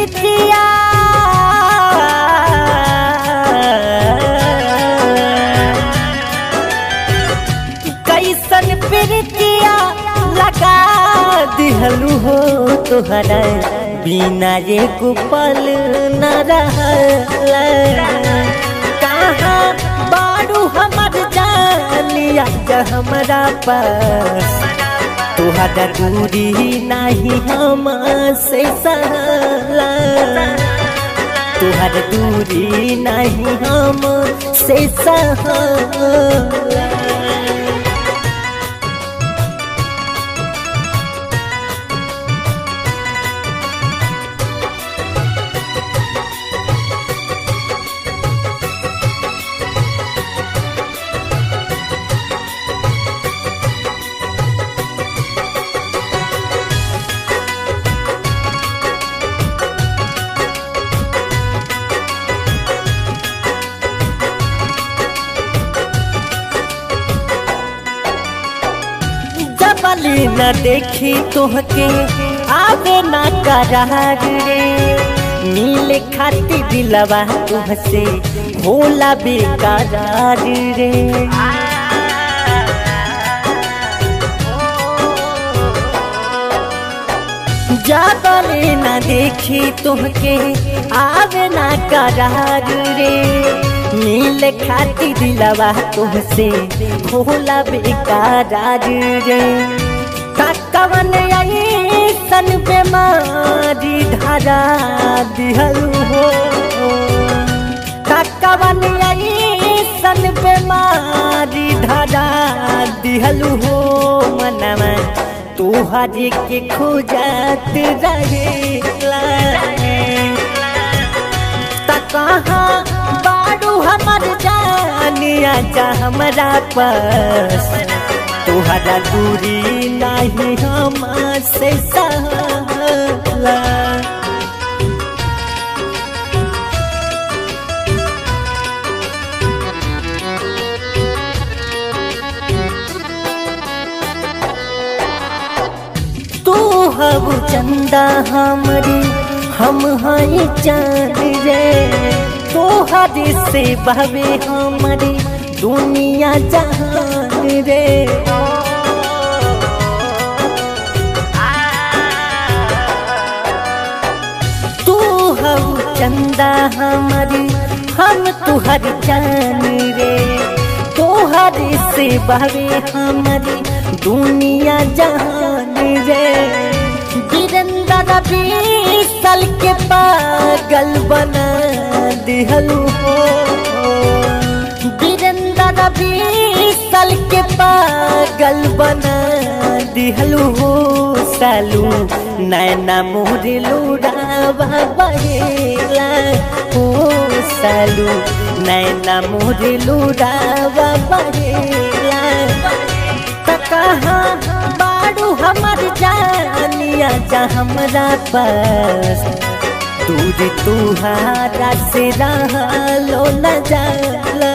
प्रीतिया कैसन प्रीतिया लगा दिहलू हो तोहरा बिना एको पल न रहल कहाँ बारू हमर जानिया हमरा पास तोहरा दूरी नहीं हमसे सहला तोहरा दूरी नहीं हमसे सहला जबली न देखी तोहके आवे ना करार रे मिले खाती दिलवा तुहसे होला बेकरार रे जबली न देखी तोहके आवे ना करार रे मिले खाती दिलवा तुहसे होला बेकरार रे कवन ऐसन बेमारी धरा दिहलू हो कवन ऐसन बेमारी धरा दिहलू हो मनवा तोहरे के खोजत रहेला कहाँ बारू हमर जानिया जा हमरा पास तोहरा दूरी नहीं हमसे सहला तू हब चंदा हमरी हम हैं चाँद रे तोहरे से बहवे हमारी दुनिया जहान रे तू हब चंदा हमारी हम तुहर जान रे तोहरे से बहवे हमारी दुनिया जहान रे वीरेंद्र बीसल के पागल बना दिहलू हो वीरेंद्र बीसल के पागल बना दिहलू हो सालू नैना मोरे लुड़ावा बहेला हो सालू नैना मोरे लुड़ावा बहेला कहाँ बारू हमर जानिया जा हमरा पास दूर तुहारा से रहलो न जाला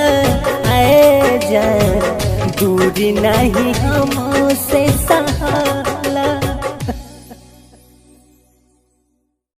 ऐ जान दूरी नहीं हमसे सहा